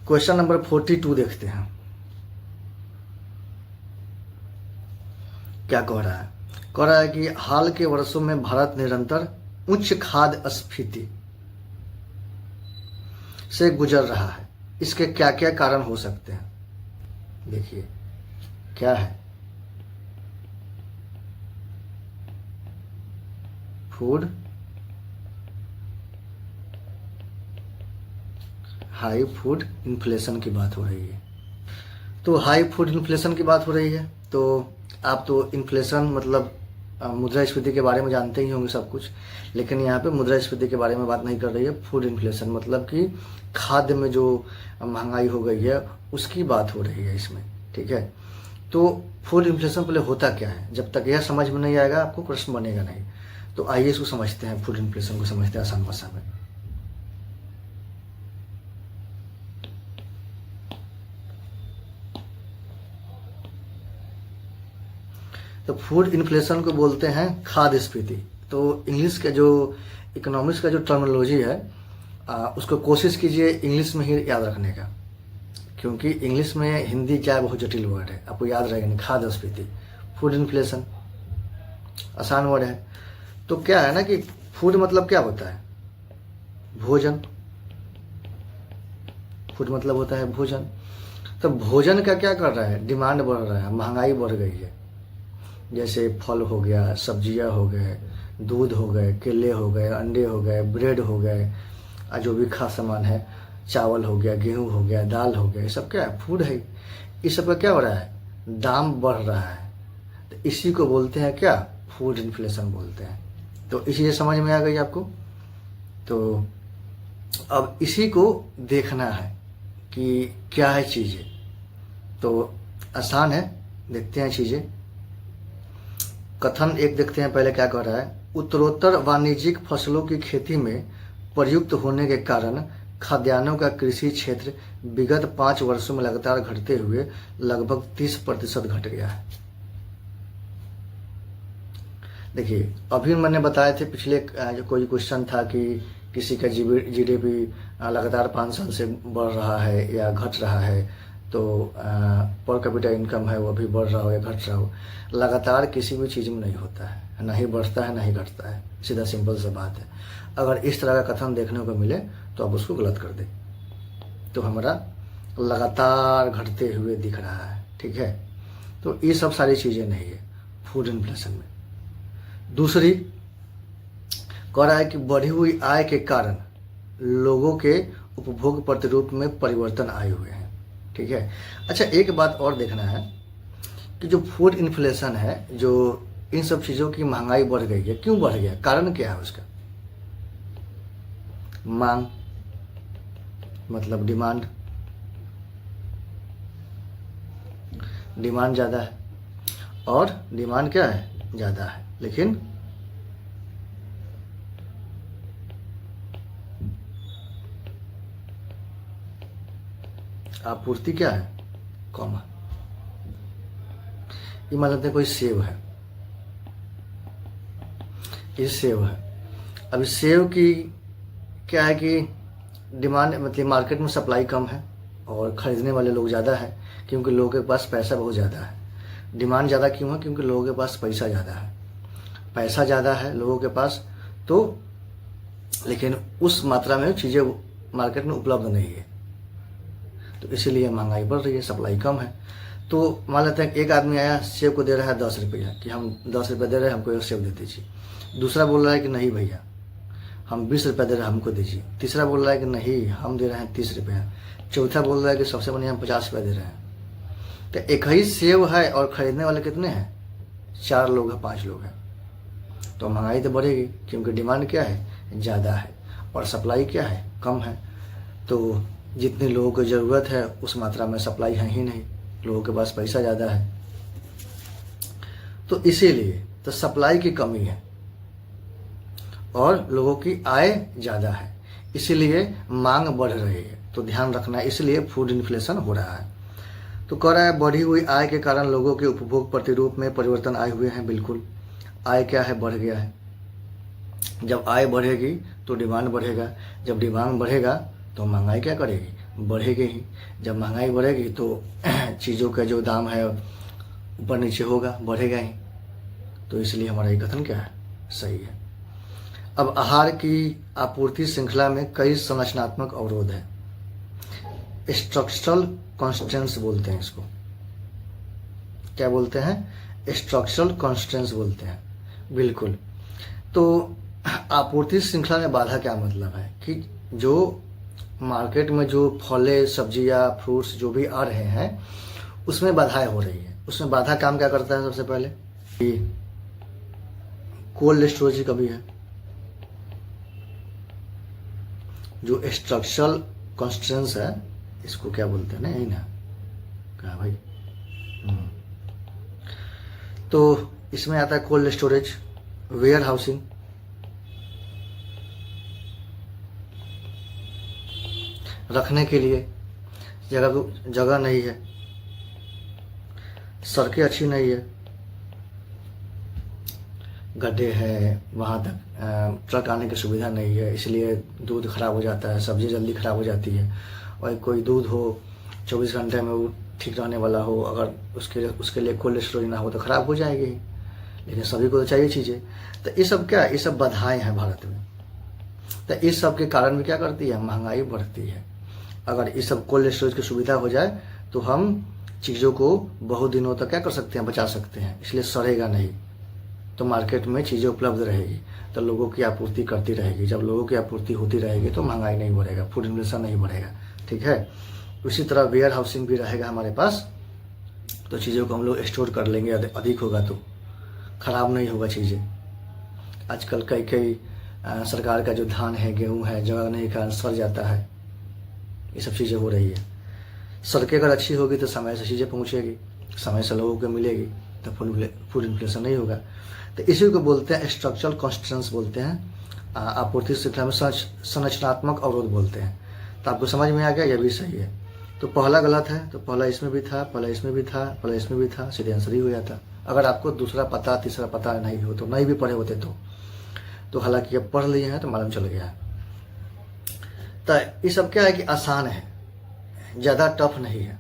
Question number 42 देखते हैं, क्या कह रहा है। कह रहा है कि हाल के वर्षों में भारत निरंतर उच्च खाद्य स्फीति से गुजर रहा है, इसके क्या क्या कारण हो सकते हैं। देखिए क्या है, फूड हाई फूड इन्फ्लेशन की बात हो रही है। तो हाई फूड इन्फ्लेशन की बात हो रही है, तो आप तो इन्फ्लेशन मतलब मुद्रास्फीति के बारे में जानते ही होंगे सब कुछ, लेकिन यहाँ पे मुद्रास्फीति के बारे में बात नहीं कर रही है। फूड इन्फ्लेशन मतलब कि खाद्य में जो महंगाई हो गई है उसकी बात हो रही है इसमें, ठीक है। तो फूड इन्फ्लेशन पहले होता क्या है, जब तक यह समझ में नहीं आएगा आपको प्रश्न बनेगा नहीं। तो आइए इसको समझते हैं, फूड इन्फ्लेशन को समझते हैं आसान भाषा में। तो फूड इन्फ्लेशन को बोलते हैं खाद्य स्फीति। तो इंग्लिश का जो इकोनॉमिक्स का जो टर्मिनोलॉजी है उसको कोशिश कीजिए इंग्लिश में ही याद रखने का, क्योंकि इंग्लिश में हिंदी क्या है बहुत जटिल वर्ड है, आपको याद रहेगा नहीं। खाद्य स्फीति, फूड इन्फ्लेशन आसान वर्ड है। तो क्या है ना कि फूड मतलब क्या होता है, भोजन। फूड मतलब होता है भोजन। तो भोजन का क्या कर रहा है, डिमांड बढ़ रहा है, महंगाई बढ़ गई है। जैसे फल हो गया, सब्जियां हो गए, दूध हो गए, केले हो गए, अंडे हो गए, ब्रेड हो गए, जो भी खास सामान है, चावल हो गया, गेहूं हो गया, दाल हो गया, ये सब क्या है, फूड है। इस सब का क्या हो रहा है, दाम बढ़ रहा है। तो इसी को बोलते हैं क्या, फूड इन्फ्लेशन बोलते हैं। तो इसी समझ में आ गई आपको। तो अब इसी को देखना है कि क्या है चीज़ें। तो आसान है, देखते हैं चीज़ें। कथन एक देखते हैं पहले क्या कह रहा है। उत्तरोत्तर वाणिज्यिक फसलों की खेती में प्रयुक्त होने के कारण खाद्यान्नों का कृषि क्षेत्र विगत 5 वर्षों में लगातार घटते हुए लगभग 30% घट गया है। देखिए अभी मैंने बताए थे पिछले जो कोई क्वेश्चन था कि किसी का जीडीपी लगातार 5 साल से बढ़ रहा है या घट रहा है, तो पर कैपिटा इनकम है वो भी बढ़ रहा हो या घट रहा हो। लगातार किसी भी चीज़ में नहीं होता है, ना ही बढ़ता है ना ही घटता है, सीधा सिंपल सा बात है। अगर इस तरह का कथन देखने को मिले तो आप उसको गलत कर दें। तो हमारा लगातार घटते हुए दिख रहा है, ठीक है। तो ये सब सारी चीज़ें नहीं है फूड इन्फ्लेशन में। दूसरी कह रहा है कि बढ़ी हुई आय के कारण लोगों के उपभोग प्रतिरूप में परिवर्तन आए हुए हैं, ठीक है। अच्छा एक बात और देखना है कि जो फूड इन्फ्लेशन है, जो इन सब चीज़ों की महंगाई बढ़ गई है, क्यों बढ़ गया, कारण क्या है उसका। मांग मतलब डिमांड, डिमांड ज़्यादा है और डिमांड क्या है, ज़्यादा है, लेकिन आपूर्ति क्या है, कम है। ये मान लेते हैं कोई सेब है, ये सेब है। अब इस सेब की क्या है कि डिमांड मतलब मार्केट में सप्लाई कम है और ख़रीदने वाले लोग ज़्यादा है, क्योंकि लोगों के पास पैसा बहुत ज़्यादा है। डिमांड ज़्यादा क्यों है, क्योंकि लोगों के पास पैसा ज़्यादा है, पैसा ज़्यादा है लोगों के पास। तो लेकिन उस मात्रा में चीज़ें मार्केट में उपलब्ध नहीं है, तो इसीलिए महंगाई बढ़ रही है, सप्लाई कम है। तो मान लेते हैं एक आदमी आया, सेब को दे रहा है 10 रुपया कि हम 10 रुपये दे रहे हैं, हमको एक सेब दे दीजिए। दूसरा बोल रहा है कि नहीं भैया हम 20 रुपये दे रहे हैं, हमको दीजिए। तीसरा बोल रहा है कि नहीं हम दे रहे हैं 30 रुपया। चौथा बोल रहा है कि सबसे बढ़िया हम 50 रुपये दे रहे हैं। तो एक ही सेब है और खरीदने वाले कितने हैं, 4 लोग हैं, 5 लोग हैं। तो महंगाई तो बढ़ेगी, क्योंकि डिमांड क्या है, ज़्यादा है और सप्लाई क्या है, कम है। तो जितने लोगों को ज़रूरत है उस मात्रा में सप्लाई है ही नहीं, लोगों के पास पैसा ज़्यादा है। तो इसीलिए तो सप्लाई की कमी है और लोगों की आय ज़्यादा है, इसीलिए मांग बढ़ रही है। तो ध्यान रखना, इसलिए फूड इन्फ्लेशन हो रहा है। तो कह रहा है बढ़ी हुई आय के कारण लोगों के उपभोग प्रतिरूप में परिवर्तन आए हुए हैं। बिल्कुल, आय क्या है, बढ़ गया है। जब आय बढ़ेगी तो डिमांड बढ़ेगा, जब डिमांड बढ़ेगा तो महंगाई क्या करेगी, बढ़ेगी ही। जब महंगाई बढ़ेगी तो चीज़ों का जो दाम है ऊपर नीचे होगा, बढ़ेगा ही। तो इसलिए हमारा ये कथन क्या है, सही है। अब आहार की आपूर्ति श्रृंखला में कई संरचनात्मक अवरोध है, स्ट्रक्चरल कॉन्स्टेंट्स बोलते हैं इसको। क्या बोलते हैं? स्ट्रक्चरल कॉन्स्टेंट्स बोलते हैं, बिल्कुल। तो आपूर्ति श्रृंखला में बाधा क्या मतलब है कि जो मार्केट में जो फलें, सब्जियां, फ्रूट्स जो भी आ रहे हैं उसमें बाधाएं हो रही है। उसमें बाधा काम क्या करता है? सबसे पहले कि कोल्ड स्टोरेज की कमी है। जो स्ट्रक्चरल कॉन्स्टेंट्स है इसको क्या बोलते हैं ना, यही ना, क्या भाई? तो इसमें आता है कोल्ड स्टोरेज, वेयर हाउसिंग, रखने के लिए जगह नहीं है, सड़कें अच्छी नहीं है, गड्ढे हैं, वहाँ तक ट्रक आने की सुविधा नहीं है, इसलिए दूध खराब हो जाता है, सब्जी जल्दी खराब हो जाती है। और कोई दूध हो 24 घंटे में वो ठीक रहने वाला हो, अगर उसके लिए कोल्ड स्टोरेज ना हो तो ख़राब हो जाएगी। लेकिन सभी को तो चाहिए चीज़ें। तो ये सब क्या है? ये सब बाधाएं हैं भारत में। तो इस सब के कारण भी क्या करती है? महंगाई बढ़ती है। अगर इस सब कोल्ड स्टोरेज की सुविधा हो जाए तो हम चीज़ों को बहुत दिनों तक क्या कर सकते हैं? बचा सकते हैं। इसलिए सड़ेगा नहीं, तो मार्केट में चीज़ें उपलब्ध रहेगी, तो लोगों की आपूर्ति करती रहेगी। जब लोगों की आपूर्ति होती रहेगी तो महंगाई नहीं बढ़ेगा, फूड इन्फ्लेशन नहीं बढ़ेगा। ठीक है। उसी तरह वेयर हाउसिंग भी रहेगा हमारे पास, तो चीज़ों को हम लोग स्टोर कर लेंगे, अधिक होगा तो ख़राब नहीं होगा चीज़ें। आजकल कई सरकार का जो धान है, गेहूँ है, जगह नहीं के कारण सड़ जाता है। ये सब चीज़ें हो रही है। सड़कें अगर अच्छी होगी तो समय से चीज़ें पहुँचेगी, समय से लोगों को मिलेगी, तो फूड इन्फ्लेशन नहीं होगा। तो इसी को बोलते हैं स्ट्रक्चरल कॉन्स्टेंट्स बोलते हैं, आपूर्ति श्रृंखला में संरचनात्मक अवरोध बोलते हैं। तो आपको समझ में आ गया? यह भी सही है। तो पहला गलत है, तो पहला इसमें भी था, पहला इसमें भी था, पहला इसमें भी था, सीधे आंसर ही हो जाता। अगर आपको दूसरा पता, तीसरा पता नहीं हो, तो नहीं भी पढ़े होते तो हालांकि अब पढ़ लिए हैं तो मालूम चल गया। तो ये सब क्या है कि आसान है, ज़्यादा टफ नहीं है।